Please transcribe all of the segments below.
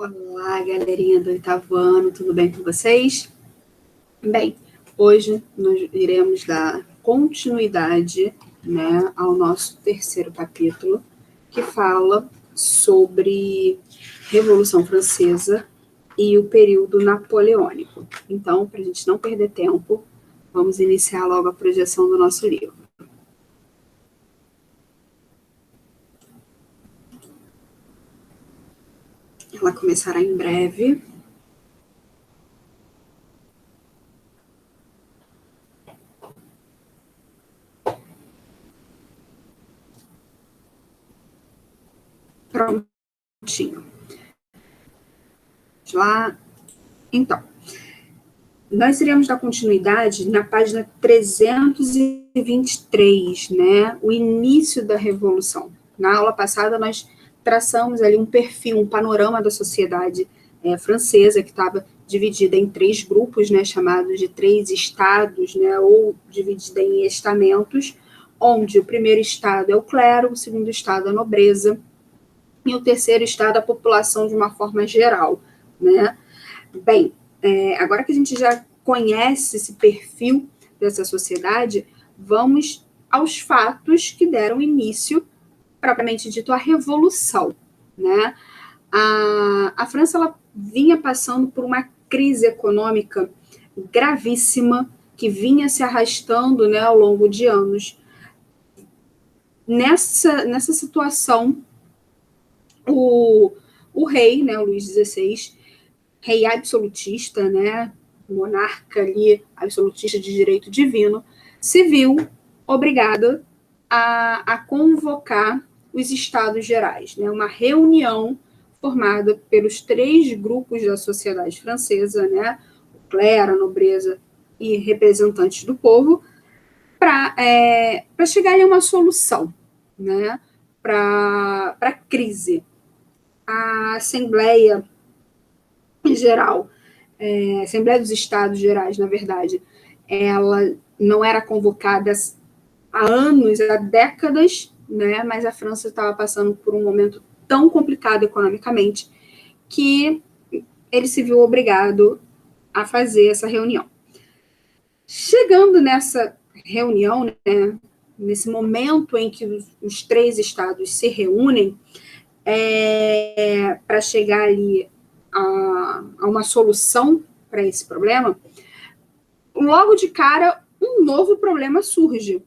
Olá, galerinha do oitavo ano, tudo bem com vocês? Bem, hoje nós iremos dar continuidade, ao nosso terceiro capítulo, que fala sobre Revolução Francesa e o período napoleônico. Então, para a gente não perder tempo, vamos iniciar logo a projeção do nosso livro. Ela começará em breve. Prontinho. Lá. Então, nós iremos dar continuidade na página 323, o início da Revolução. Na aula passada, nós traçamos ali um perfil, um panorama da sociedade francesa, que estava dividida em três grupos, chamados de três estados, ou dividida em estamentos, onde o primeiro estado é o clero, o segundo estado é a nobreza, e o terceiro estado a população de uma forma geral, Bem, agora que a gente já conhece esse perfil dessa sociedade, vamos aos fatos que deram início, propriamente dito, à Revolução, A França ela vinha passando por uma crise econômica gravíssima, que vinha se arrastando, ao longo de anos. Nessa situação, o rei, o Luís XVI, rei absolutista, monarca ali, absolutista de direito divino, se viu obrigado a convocar os Estados Gerais, uma reunião formada pelos três grupos da sociedade francesa, o clero, a nobreza e representantes do povo, para chegar a uma solução, para a crise. A Assembleia Geral, a Assembleia dos Estados Gerais, na verdade, ela não era convocada há anos, há décadas, mas a França estava passando por um momento tão complicado economicamente que ele se viu obrigado a fazer essa reunião. Chegando nessa reunião, nesse momento em que os três estados se reúnem para chegar ali a uma solução para esse problema, logo de cara um novo problema surge,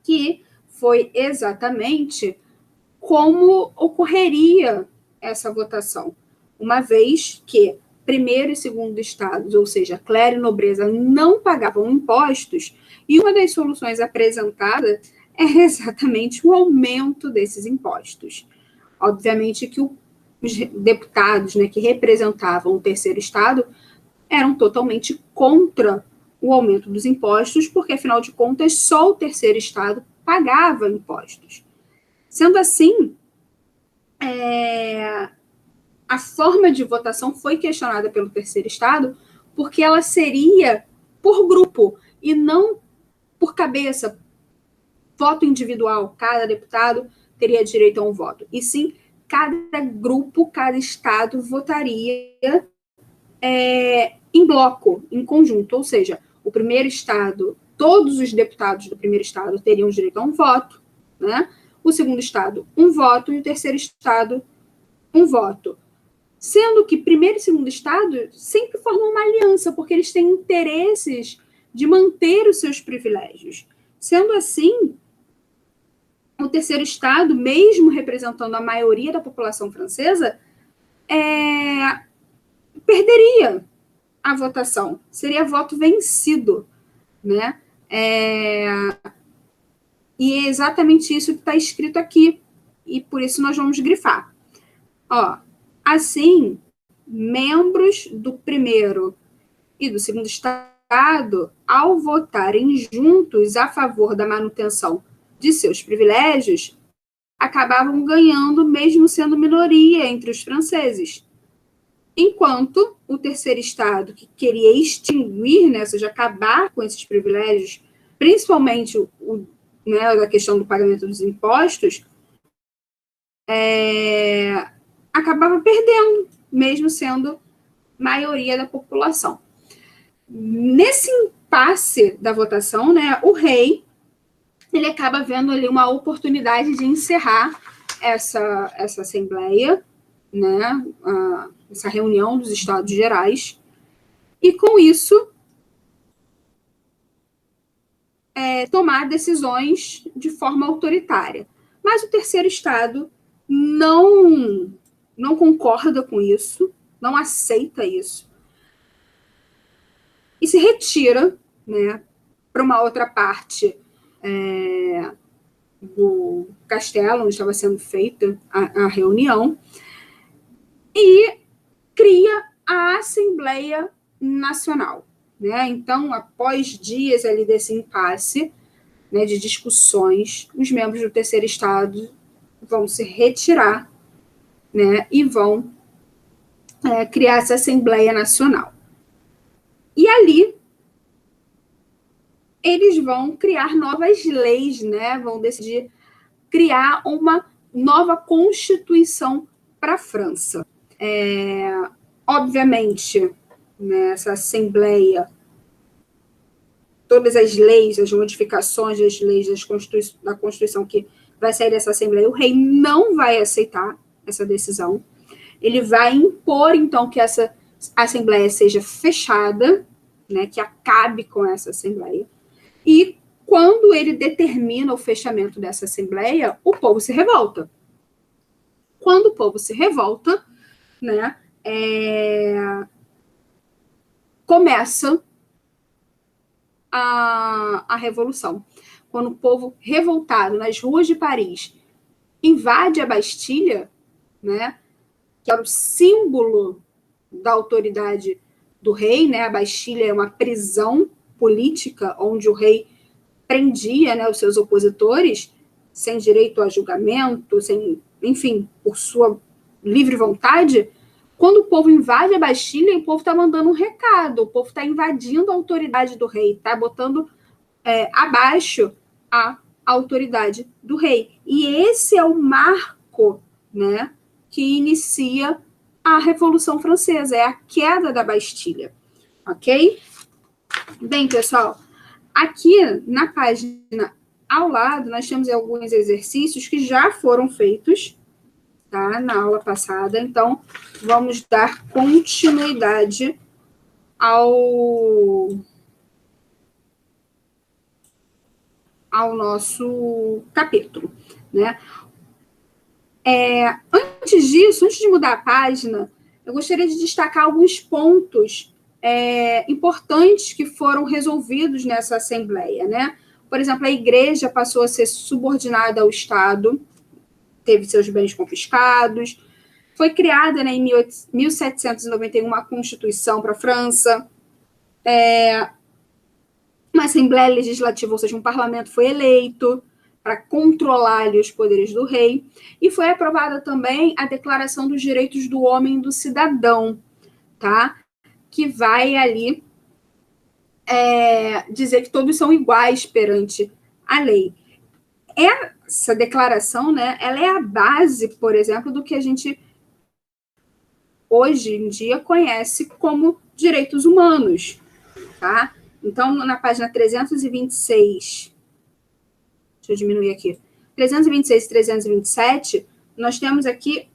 que foi exatamente como ocorreria essa votação, uma vez que primeiro e segundo estados, ou seja, clero e nobreza, não pagavam impostos, e uma das soluções apresentadas é exatamente o aumento desses impostos. Obviamente que os deputados, que representavam o terceiro estado eram totalmente contra o aumento dos impostos, porque, afinal de contas, só o terceiro estado pagava impostos. Sendo assim, a forma de votação foi questionada pelo terceiro estado, porque ela seria por grupo e não por cabeça, voto individual, cada deputado teria direito a um voto, e sim cada grupo, cada estado votaria em bloco, em conjunto, ou seja, o primeiro estado, todos os deputados do primeiro estado teriam direito a um voto, o segundo estado, um voto, e o terceiro estado, um voto. Sendo que primeiro e segundo estado sempre formam uma aliança, porque eles têm interesses de manter os seus privilégios. Sendo assim, o terceiro estado, mesmo representando a maioria da população francesa, perderia a votação, seria voto vencido, E é exatamente isso que está escrito aqui, e por isso nós vamos grifar. Assim, membros do primeiro e do segundo estado, ao votarem juntos a favor da manutenção de seus privilégios, acabavam ganhando, mesmo sendo minoria entre os franceses. Enquanto o terceiro estado, que queria extinguir, ou seja, acabar com esses privilégios, principalmente a questão do pagamento dos impostos, acabava perdendo, mesmo sendo maioria da população. Nesse impasse da votação, né, o rei ele acaba vendo ali uma oportunidade de encerrar essa assembleia, né, essa reunião dos Estados Gerais, e com isso tomar decisões de forma autoritária. Mas o terceiro estado não concorda com isso, não aceita isso, e se retira, né, para uma outra parte do castelo, onde estava sendo feita a reunião, e cria a Assembleia Nacional. Né? Então, após dias ali desse impasse, né, de discussões, os membros do terceiro estado vão se retirar, né, e vão criar essa Assembleia Nacional. E ali eles vão criar novas leis, né, vão decidir criar uma nova Constituição para a França. Obviamente, nessa Assembleia, todas as leis, as modificações das leis da Constituição que vai sair dessa Assembleia, o rei não vai aceitar essa decisão. Ele vai impor, então, que essa Assembleia seja fechada, né, que acabe com essa Assembleia. E quando ele determina o fechamento dessa Assembleia, o povo se revolta. Quando o povo se revolta, né, começa a Revolução. Quando o povo revoltado nas ruas de Paris invade a Bastilha, né, que era o símbolo da autoridade do rei, né, a Bastilha é uma prisão política onde o rei prendia, né, os seus opositores sem direito a julgamento, enfim, por sua livre vontade. Quando o povo invade a Bastilha, o povo está mandando um recado, o povo está invadindo a autoridade do rei, está botando abaixo a autoridade do rei. E esse é o marco, né, que inicia a Revolução Francesa, é a queda da Bastilha, ok? Bem, pessoal, aqui na página ao lado, nós temos alguns exercícios que já foram feitos, tá, na aula passada. Então, vamos dar continuidade ao nosso capítulo, né? Antes disso, antes de mudar a página, eu gostaria de destacar alguns pontos importantes que foram resolvidos nessa Assembleia, né? Por exemplo, a igreja passou a ser subordinada ao Estado, teve seus bens confiscados, foi criada, né, em 1791 uma Constituição para a França, uma Assembleia Legislativa, ou seja, um parlamento foi eleito para controlar ali, os poderes do rei, e foi aprovada também a Declaração dos Direitos do Homem e do Cidadão, tá? Que vai ali dizer que todos são iguais perante a lei. Essa declaração, né, ela é a base, por exemplo, do que a gente hoje em dia conhece como direitos humanos, tá? Então, na página 326, deixa eu diminuir aqui, 326 e 327, nós temos aqui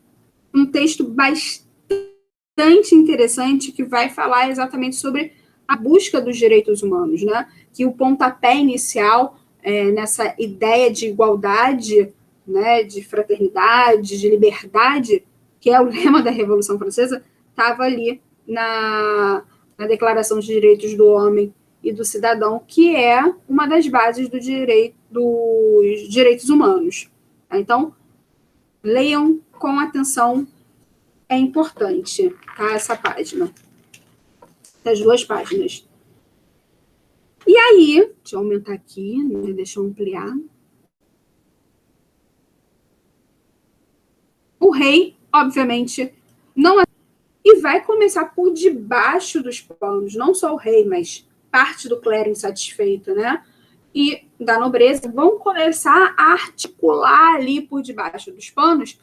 um texto bastante interessante que vai falar exatamente sobre a busca dos direitos humanos, né? Que o pontapé inicial nessa ideia de igualdade, né, de fraternidade, de liberdade, que é o lema da Revolução Francesa, estava ali na Declaração de Direitos do Homem e do Cidadão, que é uma das bases dos direitos humanos. Então, leiam com atenção, é importante, tá? Essa página, essas duas páginas. E aí, deixa eu aumentar aqui, né? Deixa eu ampliar. O rei, obviamente, não... E vai começar por debaixo dos panos, não só o rei, mas parte do clero insatisfeito, né? E da nobreza vão começar a articular ali por debaixo dos panos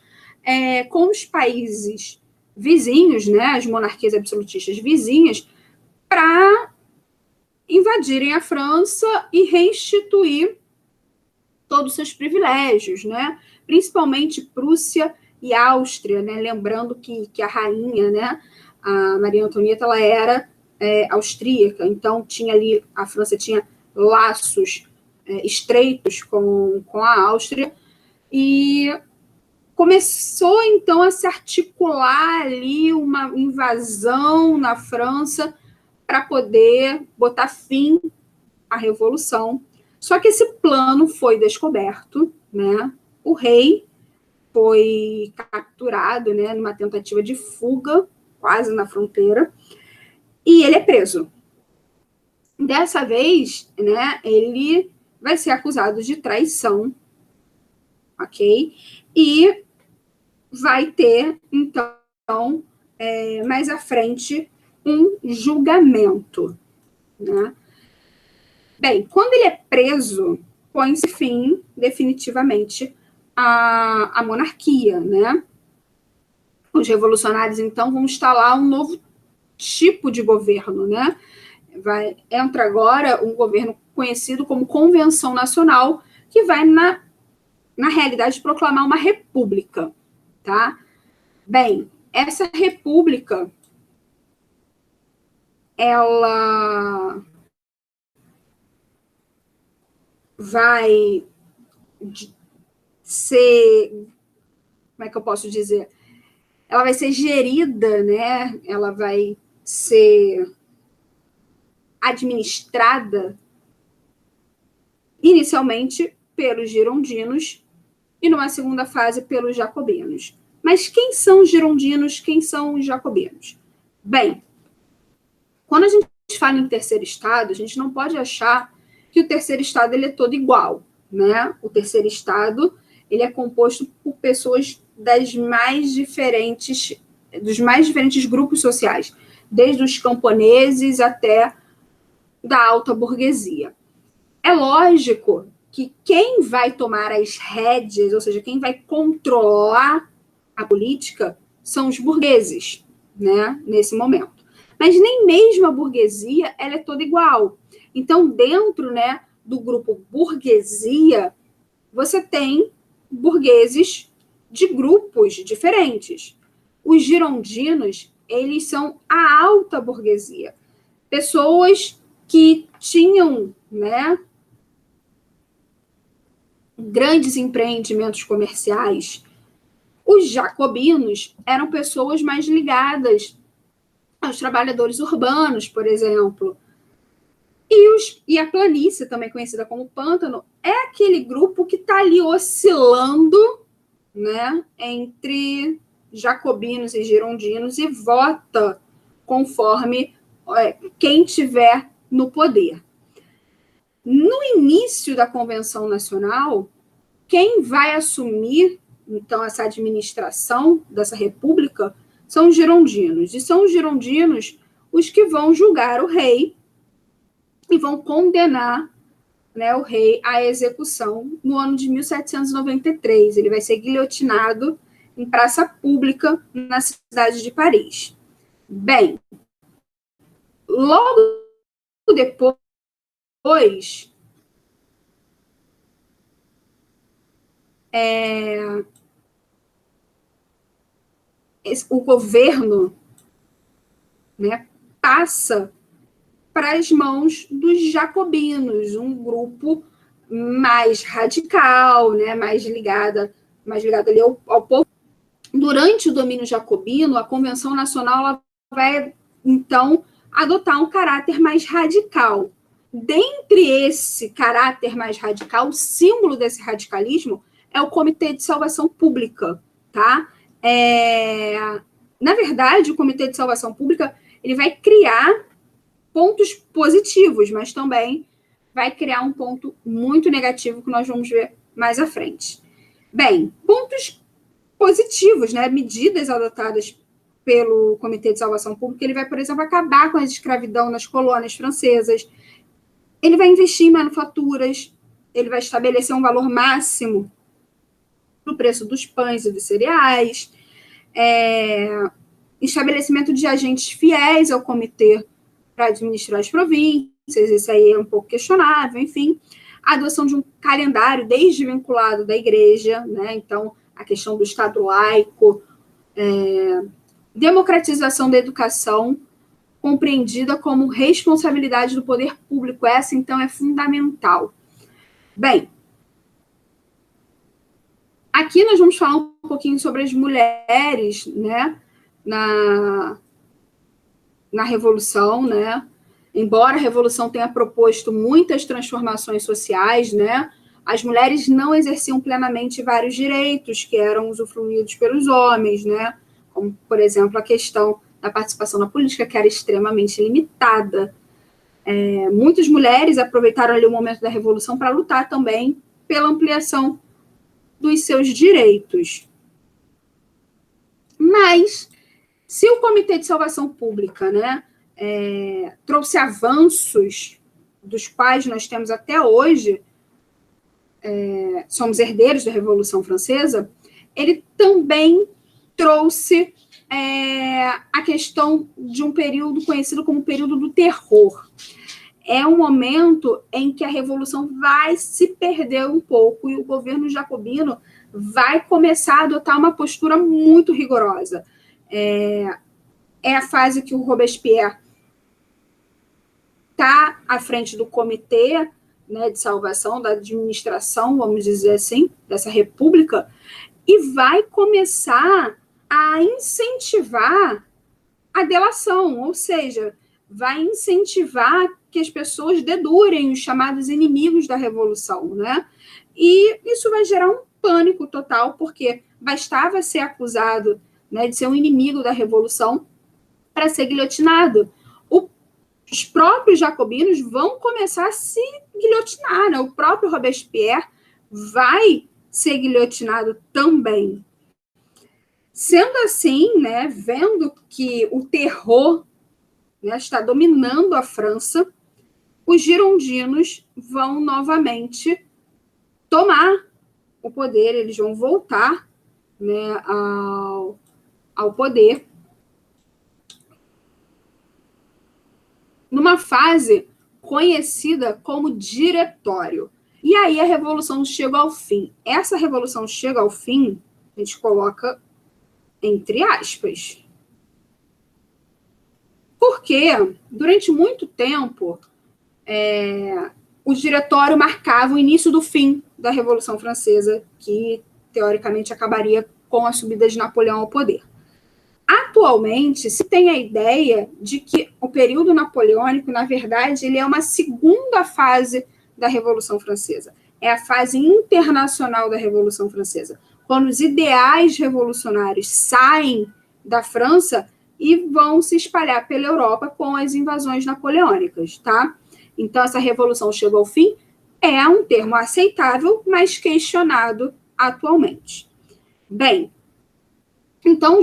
com os países vizinhos, né, as monarquias absolutistas vizinhas, para invadirem a França e reinstituir todos os seus privilégios, né? Principalmente Prússia e Áustria, né? Lembrando que a rainha, né, a Maria Antonieta, ela era austríaca, então tinha ali, a França tinha laços estreitos com a Áustria, e começou então a se articular ali uma invasão na França para poder botar fim à Revolução. Só que esse plano foi descoberto, né? O rei foi capturado, né, numa tentativa de fuga, quase na fronteira, e ele é preso. Dessa vez, né, ele vai ser acusado de traição, ok? E vai ter, então, mais à frente, um julgamento, né? Bem, quando ele é preso, põe-se fim, definitivamente, à monarquia, né? Os revolucionários, então, vão instalar um novo tipo de governo, né? Entra agora um governo conhecido como Convenção Nacional, que vai, na realidade, proclamar uma república, tá? Bem, essa república, ela vai ser, como é que eu posso dizer? Ela vai ser gerida, né? Ela vai ser administrada inicialmente pelos girondinos e numa segunda fase pelos jacobinos. Mas quem são os girondinos? Quem são os jacobinos? Bem, quando a gente fala em terceiro estado, a gente não pode achar que o terceiro estado ele é todo igual, né? O terceiro estado ele é composto por pessoas dos mais diferentes grupos sociais, desde os camponeses até da alta burguesia. É lógico que quem vai tomar as rédeas, ou seja, quem vai controlar a política, são os burgueses, né, nesse momento. Mas nem mesmo a burguesia ela é toda igual. Então, dentro, né, do grupo burguesia, você tem burgueses de grupos diferentes. Os girondinos, eles são a alta burguesia. Pessoas que tinham, né, grandes empreendimentos comerciais. Os jacobinos eram pessoas mais ligadas aos trabalhadores urbanos, por exemplo. E a planície, também conhecida como pântano, é aquele grupo que está ali oscilando, né, entre jacobinos e girondinos e vota conforme quem tiver no poder. No início da Convenção Nacional, quem vai assumir, então, essa administração dessa república são os girondinos. E são os girondinos os que vão julgar o rei e vão condenar, né, o rei à execução no ano de 1793. Ele vai ser guilhotinado em praça pública na cidade de Paris. Bem, logo depois, o governo, né, passa para as mãos dos jacobinos, um grupo mais radical, né, mais ligado ali ao povo. Durante o domínio jacobino, a Convenção Nacional vai, então, adotar um caráter mais radical. Dentre esse caráter mais radical, o símbolo desse radicalismo é o Comitê de Salvação Pública, tá? Na verdade, o Comitê de Salvação Pública ele vai criar pontos positivos, mas também vai criar um ponto muito negativo que nós vamos ver mais à frente. Bem, pontos positivos, né? Medidas adotadas pelo Comitê de Salvação Pública, ele vai, por exemplo, acabar com a escravidão nas colônias francesas, ele vai investir em manufaturas, ele vai estabelecer um valor máximo no preço dos pães e dos cereais, estabelecimento de agentes fiéis ao comitê para administrar as províncias, isso aí é um pouco questionável, enfim, a adoção de um calendário desvinculado da igreja, né? Então, a questão do Estado laico, democratização da educação, compreendida como responsabilidade do poder público, essa, então, é fundamental. Bem, aqui nós vamos falar um pouquinho sobre as mulheres, né, na Revolução, né? Embora a Revolução tenha proposto muitas transformações sociais, né, as mulheres não exerciam plenamente vários direitos que eram usufruídos pelos homens, né, como, por exemplo, a questão da participação na política, que era extremamente limitada. Muitas mulheres aproveitaram ali o momento da Revolução para lutar também pela ampliação dos seus direitos. Mas, se o Comitê de Salvação Pública, né, trouxe avanços dos quais nós temos até hoje, somos herdeiros da Revolução Francesa, ele também trouxe a questão de um período conhecido como período do terror. É um momento em que a Revolução vai se perder um pouco e o governo jacobino vai começar a adotar uma postura muito rigorosa. É a fase que o Robespierre está à frente do comitê, né, de salvação, da administração, vamos dizer assim, dessa república, e vai começar a incentivar a delação, ou seja, vai incentivar que as pessoas dedurem os chamados inimigos da Revolução, né? E isso vai gerar um pânico total, porque bastava ser acusado, né, de ser um inimigo da Revolução para ser guilhotinado. Os próprios jacobinos vão começar a se guilhotinar, né? O próprio Robespierre vai ser guilhotinado também. Sendo assim, né, vendo que o terror, né, está dominando a França, os girondinos vão novamente tomar o poder, eles vão voltar, né, ao poder, numa fase conhecida como diretório. E aí a Revolução chega ao fim. Essa Revolução chega ao fim, a gente coloca entre aspas. Porque, durante muito tempo, o diretório marcava o início do fim da Revolução Francesa, que, teoricamente, acabaria com a subida de Napoleão ao poder. Atualmente, se tem a ideia de que o período napoleônico, na verdade, ele é uma segunda fase da Revolução Francesa. É a fase internacional da Revolução Francesa. Quando os ideais revolucionários saem da França e vão se espalhar pela Europa com as invasões napoleônicas, tá? Então, essa revolução chegou ao fim, é um termo aceitável, mas questionado atualmente. Bem, então,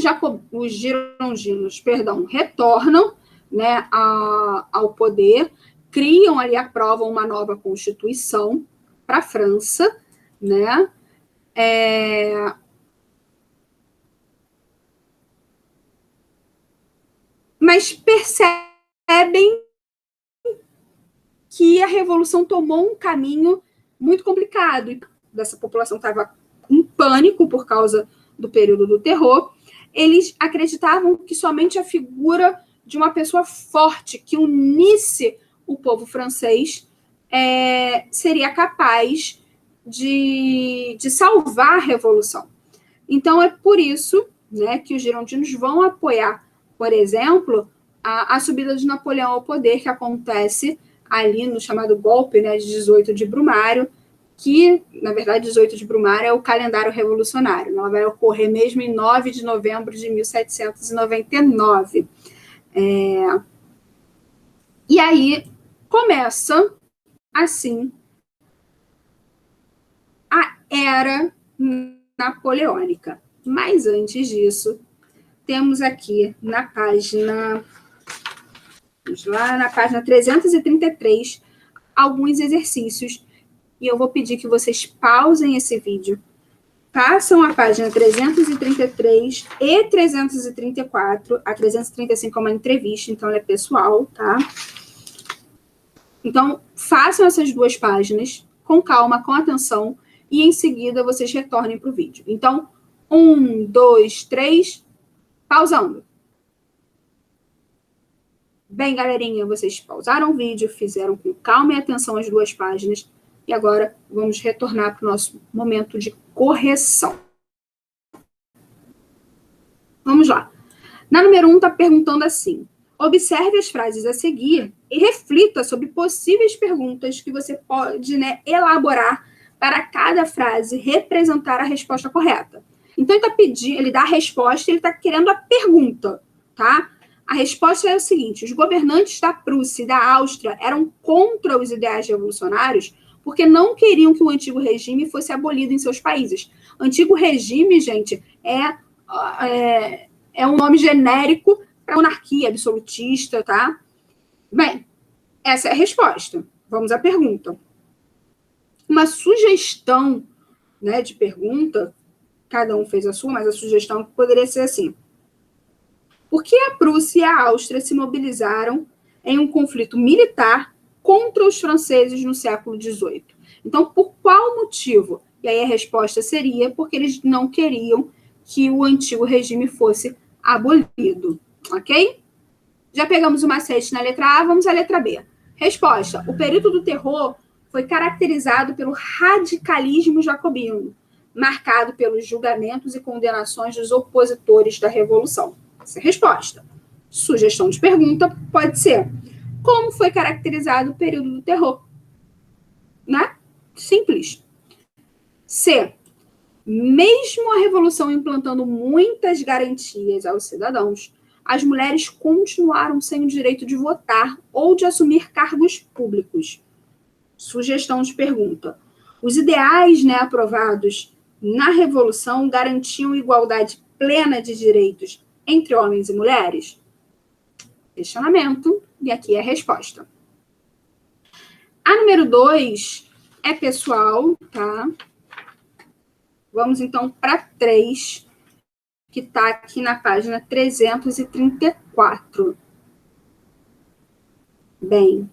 os girondinos, retornam, né, ao poder, criam ali, aprovam uma nova Constituição para a França, né? Mas percebem que a Revolução tomou um caminho muito complicado. Essa população estava em pânico por causa do período do terror. Eles acreditavam que somente a figura de uma pessoa forte que unisse o povo francês seria capaz de salvar a Revolução. Então, é por isso, né, que os girondinos vão apoiar, por exemplo, a subida de Napoleão ao poder, que acontece ali no chamado golpe, né, de 18 de Brumário, que, na verdade, 18 de Brumário é o calendário revolucionário. Ela vai ocorrer mesmo em 9 de novembro de 1799. E aí começa, assim, a era napoleônica. Mas antes disso, temos aqui na página 333 alguns exercícios e eu vou pedir que vocês pausem esse vídeo, passam a página 333 e 334. A 335 é uma entrevista, então ela é pessoal, tá? Então, façam essas duas páginas com calma, com atenção, e em seguida vocês retornem para o vídeo. Então, 1, 2, 3, pausando. Bem, galerinha, vocês pausaram o vídeo, fizeram com calma e atenção as duas páginas, e agora vamos retornar para o nosso momento de correção. Vamos lá. Na número 1 está perguntando assim: observe as frases a seguir e reflita sobre possíveis perguntas que você pode, elaborar para cada frase representar a resposta correta. Então, ele está pedindo, ele dá a resposta, ele está querendo a pergunta, tá? A resposta é o seguinte: os governantes da Prússia e da Áustria eram contra os ideais revolucionários porque não queriam que o antigo regime fosse abolido em seus países. Antigo regime, gente, é um nome genérico para monarquia absolutista, tá? Bem, essa é a resposta. Vamos à pergunta. Uma sugestão, de pergunta, cada um fez a sua, mas a sugestão poderia ser assim: por que a Prússia e a Áustria se mobilizaram em um conflito militar contra os franceses no século XVIII? Então, por qual motivo? E aí a resposta seria porque eles não queriam que o antigo regime fosse abolido, ok? Já pegamos o macete na letra A, vamos à letra B. Resposta: o período do terror foi caracterizado pelo radicalismo jacobino, marcado pelos julgamentos e condenações dos opositores da Revolução. Essa é a resposta. Sugestão de pergunta pode ser: como foi caracterizado o período do terror? Simples. C. Mesmo a Revolução implantando muitas garantias aos cidadãos, as mulheres continuaram sem o direito de votar ou de assumir cargos públicos. Sugestão de pergunta: os ideais, aprovados na Revolução garantiam igualdade plena de direitos entre homens e mulheres? Questionamento, e aqui é a resposta. A número 2 é pessoal, tá? Vamos, então, para 3, que está aqui na página 334. Bem,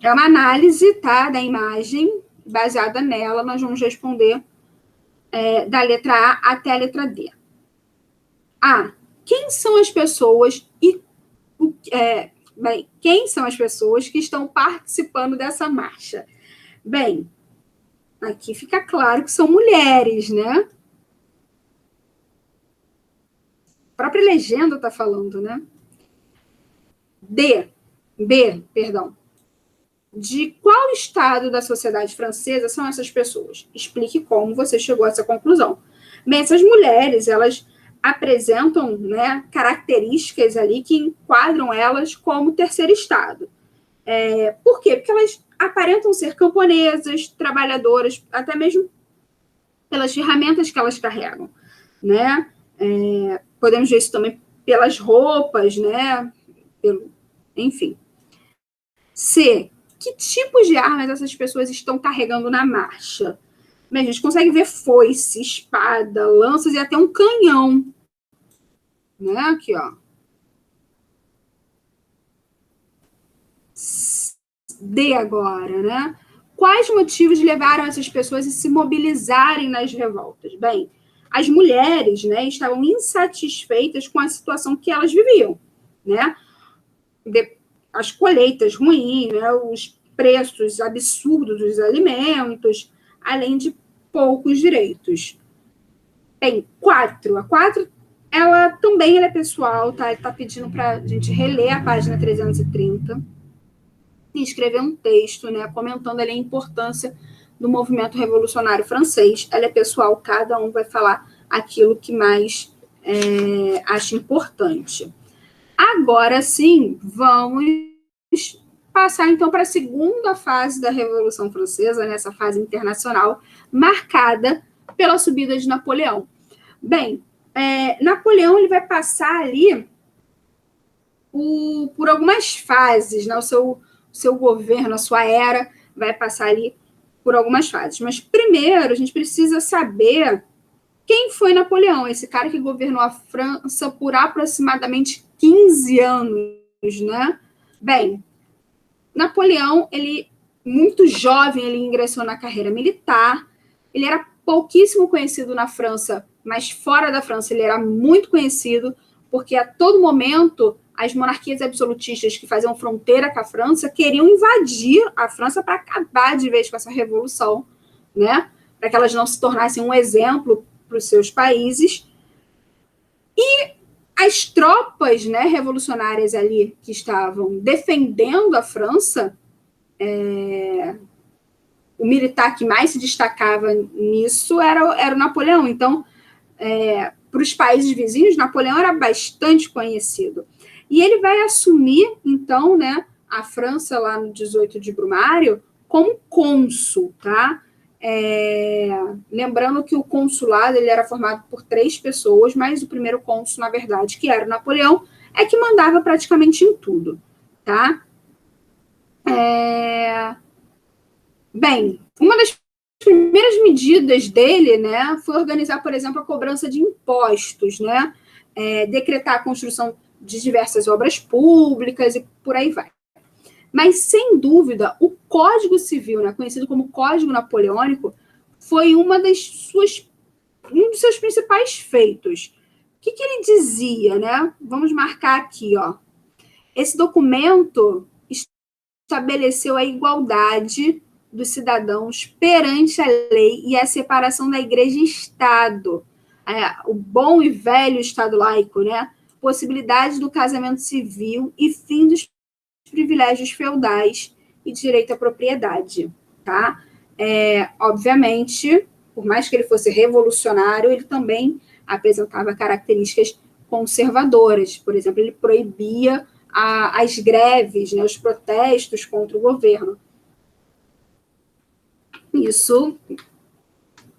é uma análise, tá, da imagem. Baseada nela, nós vamos responder da letra A até a letra D. A. Quem são as pessoas quem são as pessoas que estão participando dessa marcha? Bem, aqui fica claro que são mulheres, né? A própria legenda está falando, né? B, perdão. De qual estado da sociedade francesa são essas pessoas? Explique como você chegou a essa conclusão. Bem, essas mulheres, elas apresentam, características ali que enquadram elas como terceiro estado. Por quê? Porque elas aparentam ser camponesas, trabalhadoras, até mesmo pelas ferramentas que elas carregam, podemos ver isso também pelas roupas, enfim. C. Que tipos de armas essas pessoas estão carregando na marcha? Bem, a gente consegue ver foice, espada, lanças e até um canhão. Aqui, ó. D agora, Quais motivos levaram essas pessoas a se mobilizarem nas revoltas? Bem, as mulheres, estavam insatisfeitas com a situação que elas viviam, as colheitas ruins, os preços absurdos dos alimentos, além de poucos direitos. Bem, 4. A 4, ela também é pessoal, tá? Ele está pedindo para a gente reler a página 330 e escrever um texto, comentando ali a importância do movimento revolucionário francês. Ela é pessoal, cada um vai falar aquilo que mais acha importante. Agora sim, vamos passar então para a segunda fase da Revolução Francesa, nessa fase internacional, marcada pela subida de Napoleão. Bem, Napoleão ele vai passar ali por algumas fases, o seu governo, a sua era, vai passar ali por algumas fases. Mas primeiro a gente precisa saber quem foi Napoleão, esse cara que governou a França por aproximadamente 15 anos, né? Bem, Napoleão, ele muito jovem, ele ingressou na carreira militar. Ele era pouquíssimo conhecido na França, mas fora da França ele era muito conhecido, porque a todo momento as monarquias absolutistas que faziam fronteira com a França queriam invadir a França para acabar de vez com essa revolução, né? Para que elas não se tornassem um exemplo para os seus países. E as tropas, né, revolucionárias ali que estavam defendendo a França, o militar que mais se destacava nisso era o Napoleão. Então, para os países vizinhos, Napoleão era bastante conhecido. E ele vai assumir, então, né, a França lá no 18 de Brumário como cônsul, tá? Lembrando que o consulado ele era formado por 3 pessoas, mas o primeiro cônsul, na verdade, que era o Napoleão, é que mandava praticamente em tudo, tá? Bem, uma das primeiras medidas dele, né, foi organizar, por exemplo, a cobrança de impostos, né, decretar a construção de diversas obras públicas e por aí vai. Mas, sem dúvida, o Código Civil, né, conhecido como Código Napoleônico, foi um dos seus principais feitos. O que ele dizia, né? Vamos marcar aqui, ó. Esse documento estabeleceu a igualdade dos cidadãos perante a lei e a separação da igreja e Estado. O bom e velho Estado laico, né? Possibilidade do casamento civil e fim dos privilégios feudais e direito à propriedade, tá? Obviamente, por mais que ele fosse revolucionário, ele também apresentava características conservadoras. Por exemplo, ele proibia as greves, né, os protestos contra o governo. Isso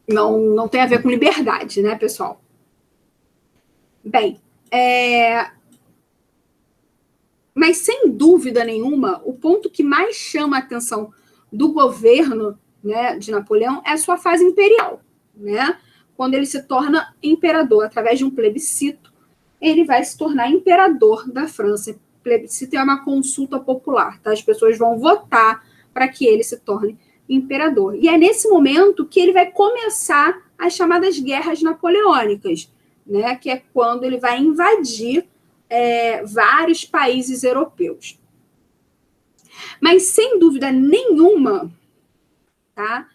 não tem a ver com liberdade, né, pessoal? Bem, mas, sem dúvida nenhuma, o ponto que mais chama a atenção do governo, né, de Napoleão é a sua fase imperial, né? Quando ele se torna imperador, através de um plebiscito, ele vai se tornar imperador da França. Plebiscito é uma consulta popular, tá? As pessoas vão votar para que ele se torne imperador. E é nesse momento que ele vai começar as chamadas guerras napoleônicas, né? Que é quando ele vai invadir vários países europeus. Mas, sem dúvida nenhuma, tá?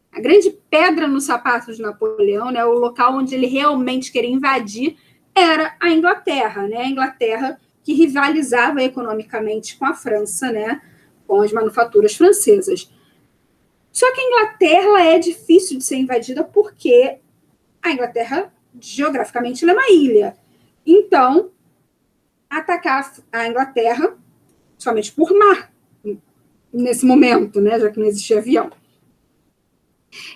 A grande pedra no sapato de Napoleão, né, o local onde ele realmente queria invadir, era a Inglaterra, né? A Inglaterra que rivalizava economicamente com a França, né, com as manufaturas francesas. Só que a Inglaterra é difícil de ser invadida porque a Inglaterra, geograficamente, ela é uma ilha. Então, atacar a Inglaterra somente por mar, nesse momento, né, já que não existia avião.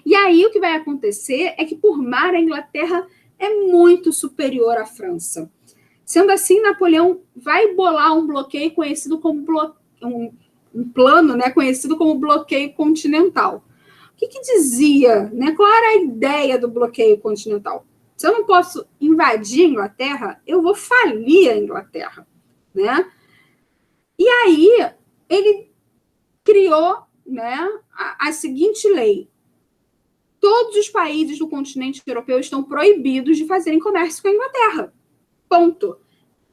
E aí o que vai acontecer é que por mar a Inglaterra é muito superior à França. Sendo assim, Napoleão vai bolar um bloqueio conhecido como um plano, né, conhecido como bloqueio continental. O que dizia, né? Qual era a ideia do bloqueio continental? Se eu não posso invadir a Inglaterra, eu vou falir a Inglaterra, né? E aí ele criou, né, a seguinte lei: todos os países do continente europeu estão proibidos de fazerem comércio com a Inglaterra. Ponto.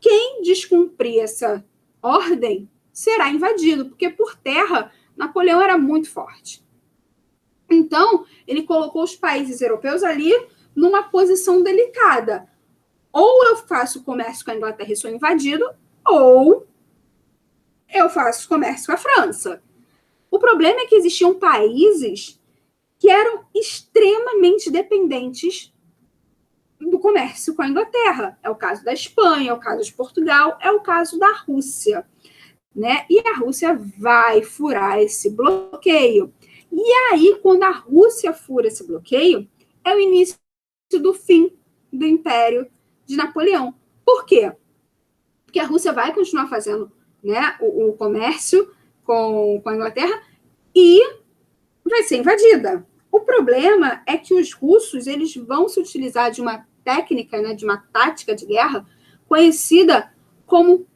Quem descumprir essa ordem será invadido, porque por terra Napoleão era muito forte. Então, ele colocou os países europeus ali numa posição delicada. Ou eu faço comércio com a Inglaterra e sou invadido, ou eu faço comércio com a França. O problema é que existiam países que eram extremamente dependentes do comércio com a Inglaterra. É o caso da Espanha, é o caso de Portugal, é o caso da Rússia, né? E a Rússia vai furar esse bloqueio. E aí, quando a Rússia fura esse bloqueio, é o início do fim do Império de Napoleão. Por quê? porque a Rússia vai continuar fazendo, né, o comércio com a Inglaterra e vai ser invadida. O problema é que os russos eles vão se utilizar de uma técnica, né, de uma tática de guerra conhecida como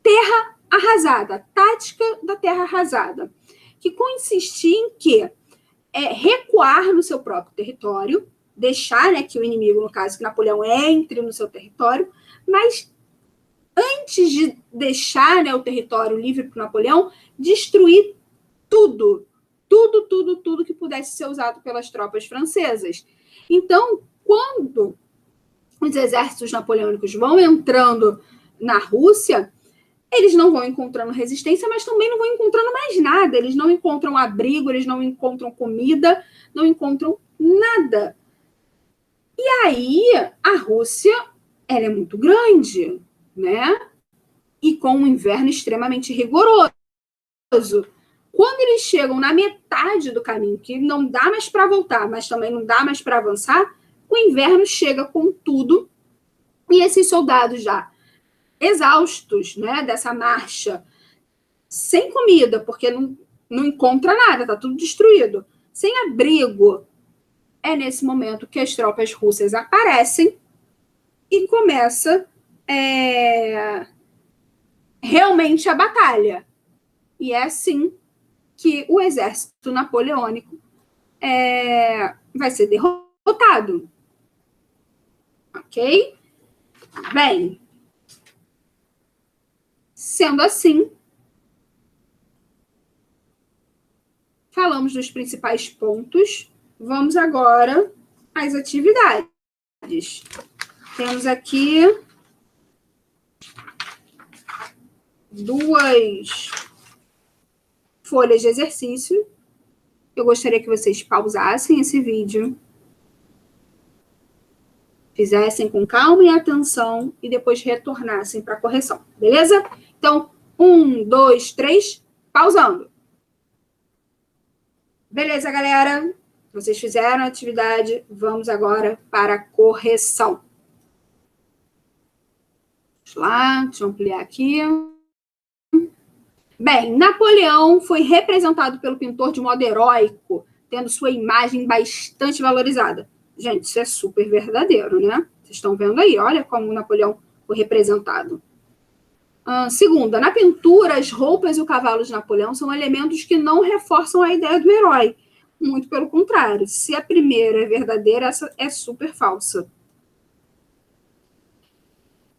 terra arrasada, tática da terra arrasada, que consistia em que recuar no seu próprio território, deixar, né, que o inimigo, no caso, que Napoleão entre no seu território, mas antes de deixar, né, o território livre para Napoleão, destruir tudo que pudesse ser usado pelas tropas francesas. Então, quando os exércitos napoleônicos vão entrando na Rússia, eles não vão encontrando resistência, mas também não vão encontrando mais nada. Eles não encontram abrigo, eles não encontram comida, não encontram nada. E aí, a Rússia, ela é muito grande, né? E com um inverno extremamente rigoroso. Quando eles chegam na metade do caminho, que não dá mais para voltar, mas também não dá mais para avançar, o inverno chega com tudo, e esses soldados já exaustos, né, dessa marcha, sem comida, porque não encontra nada, tá tudo destruído, sem abrigo, é nesse momento que as tropas russas aparecem e começa realmente a batalha. E é assim que o exército napoleônico vai ser derrotado. Ok? Bem, sendo assim, falamos dos principais pontos. Vamos agora às atividades. Temos aqui 2 folhas de exercício. Eu gostaria que vocês pausassem esse vídeo, fizessem com calma e atenção e depois retornassem para a correção, beleza? Então, 1, 2, 3, pausando. Beleza, galera? Vocês fizeram a atividade, vamos agora para a correção. Vamos lá, deixa eu ampliar aqui. Bem, Napoleão foi representado pelo pintor de modo heróico, tendo sua imagem bastante valorizada. Gente, isso é super verdadeiro, né? Vocês estão vendo aí, olha como Napoleão foi representado. Segunda, na pintura, as roupas e o cavalo de Napoleão são elementos que não reforçam a ideia do herói. Muito pelo contrário. Se a primeira é verdadeira, essa é super falsa.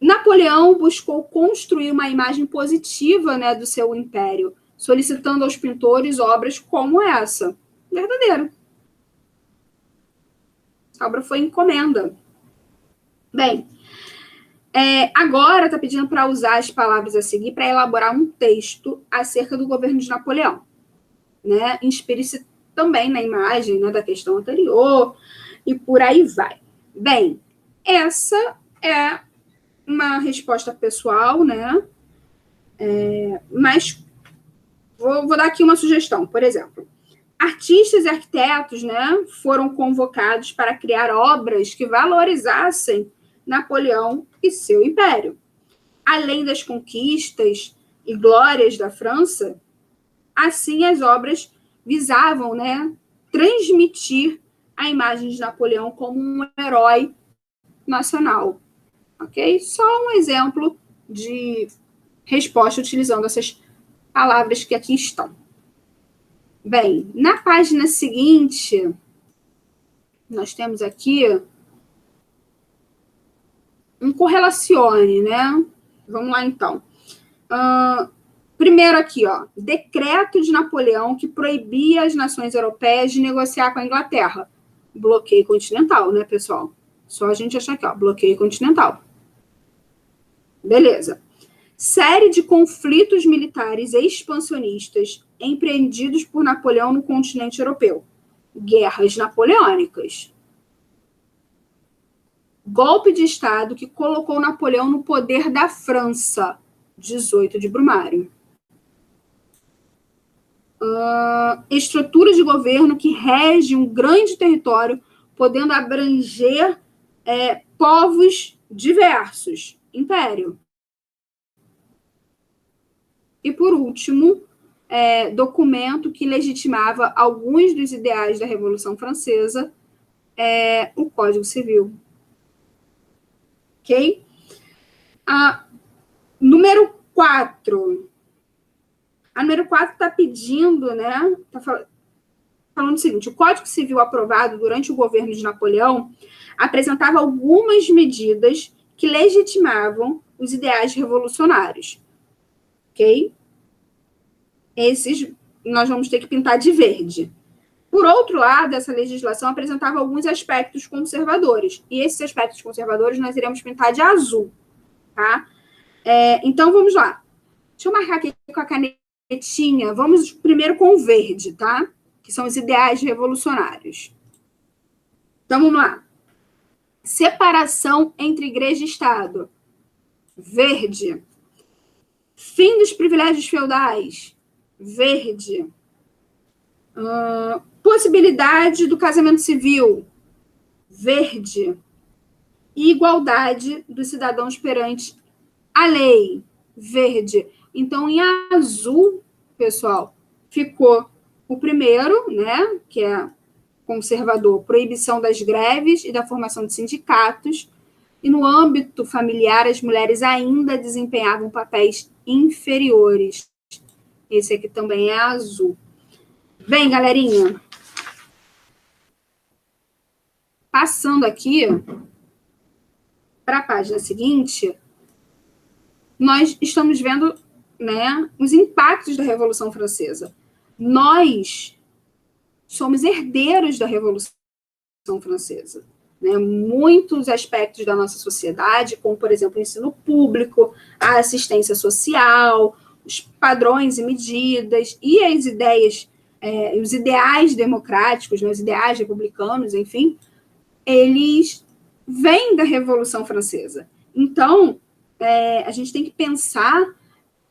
Napoleão buscou construir uma imagem positiva, né, do seu império, solicitando aos pintores obras como essa. Verdadeiro. Essa obra foi encomenda. Bem, agora está pedindo para usar as palavras a seguir para elaborar um texto acerca do governo de Napoleão. Né? Inspire-se também na imagem, né, da questão anterior e por aí vai. Bem, essa é uma resposta pessoal, né? Mas vou dar aqui uma sugestão. Por exemplo, artistas e arquitetos, né, foram convocados para criar obras que valorizassem Napoleão e seu império. Além das conquistas e glórias da França, assim as obras visavam, né, transmitir a imagem de Napoleão como um herói nacional. Ok? Só um exemplo de resposta utilizando essas palavras que aqui estão. Bem, na página seguinte, nós temos aqui um correlacione, né? Vamos lá, então. Primeiro aqui, ó, decreto de Napoleão que proibia as nações europeias de negociar com a Inglaterra. Bloqueio continental, né, pessoal? Só a gente achar aqui, ó, bloqueio continental. Beleza. Série de conflitos militares expansionistas empreendidos por Napoleão no continente europeu. Guerras napoleônicas. Golpe de Estado que colocou Napoleão no poder da França. 18 de Brumário. Estrutura de governo que rege um grande território, podendo abranger povos diversos. Império. E, por último, documento que legitimava alguns dos ideais da Revolução Francesa, o Código Civil. Ok? Número 4. A número 4 está pedindo, né? Está falando o seguinte: o Código Civil aprovado durante o governo de Napoleão apresentava algumas medidas que legitimavam os ideais revolucionários. Ok? Esses nós vamos ter que pintar de verde. Por outro lado, essa legislação apresentava alguns aspectos conservadores. E esses aspectos conservadores nós iremos pintar de azul. Tá? Então, vamos lá. Deixa eu marcar aqui com a canetinha. Vamos primeiro com o verde, tá? Que são os ideais revolucionários. Então, vamos lá. Separação entre igreja e Estado. Verde. Fim dos privilégios feudais. Verde. Possibilidade do casamento civil. Verde. E igualdade dos cidadãos perante a lei. Verde. Então, em azul, pessoal, ficou o primeiro, né, que é conservador, proibição das greves e da formação de sindicatos. E no âmbito familiar, as mulheres ainda desempenhavam papéis inferiores. Esse aqui também é azul. Bem, galerinha, passando aqui para a página seguinte, nós estamos vendo, né, os impactos da Revolução Francesa. Nós somos herdeiros da Revolução Francesa. Né? Muitos aspectos da nossa sociedade, como, por exemplo, o ensino público, a assistência social, os padrões e medidas, e as ideias, os ideais democráticos, né, os ideais republicanos, enfim, eles vêm da Revolução Francesa. Então, a gente tem que pensar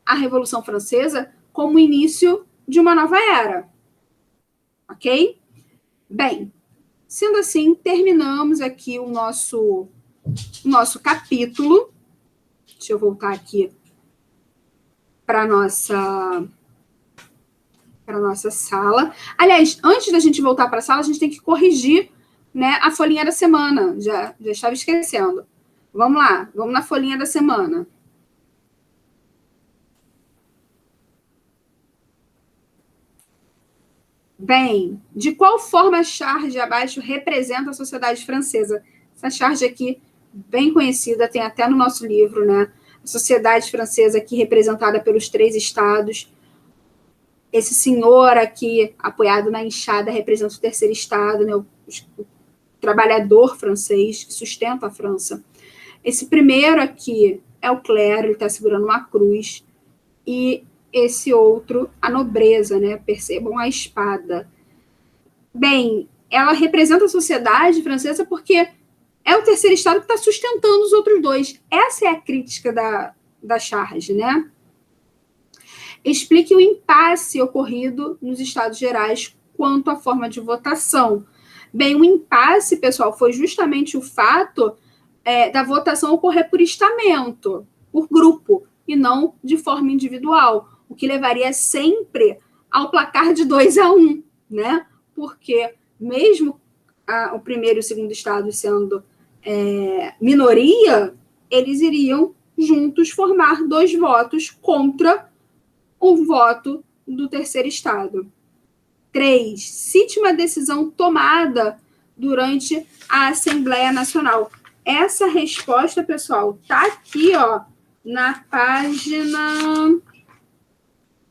a Revolução Francesa como o início de uma nova era. Ok? Bem, sendo assim, terminamos aqui o nosso capítulo. Deixa eu voltar aqui para a nossa sala. Aliás, antes da gente voltar para a sala, a gente tem que corrigir, né, a folhinha da semana. Já estava esquecendo. Vamos lá, vamos na folhinha da semana. Bem, de qual forma a charge abaixo representa a sociedade francesa? Essa charge aqui, bem conhecida, tem até no nosso livro, né? A sociedade francesa aqui representada pelos 3 estados. Esse senhor aqui, apoiado na enxada, representa o 3º estado, né? O trabalhador francês que sustenta a França. Esse primeiro aqui é o clero, ele está segurando uma cruz. E esse outro, a nobreza, né? Percebam a espada. Bem, ela representa a sociedade francesa porque é o 3º estado que está sustentando os outros 2. Essa é a crítica da charge, né? Explique o impasse ocorrido nos Estados Gerais quanto à forma de votação. Bem, o impasse, pessoal, foi justamente o fato da votação ocorrer por estamento, por grupo, e não de forma individual, o que levaria sempre ao placar de 2-1, né? Porque mesmo o primeiro e o segundo estado sendo minoria, eles iriam juntos formar 2 votos contra o voto do 3º estado. 3. Cite uma decisão tomada durante a Assembleia Nacional. Essa resposta, pessoal, está aqui, ó, na página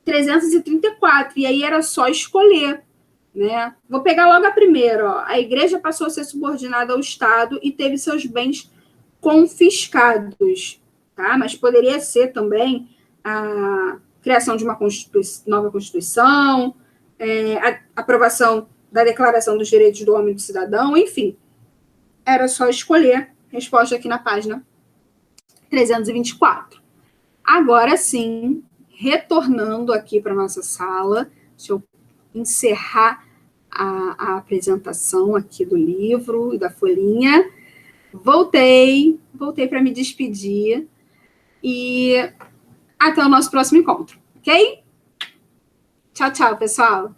334, e aí era só escolher, né? Vou pegar logo a primeira, ó. A igreja passou a ser subordinada ao Estado e teve seus bens confiscados, tá? Mas poderia ser também a criação de uma nova Constituição, a aprovação da Declaração dos Direitos do Homem e do Cidadão, enfim. Era só escolher. Resposta aqui na página 324. Agora sim, retornando aqui para a nossa sala, deixa eu encerrar a apresentação aqui do livro e da folhinha. Voltei para me despedir e até o nosso próximo encontro. Ok? Tchau, tchau, pessoal.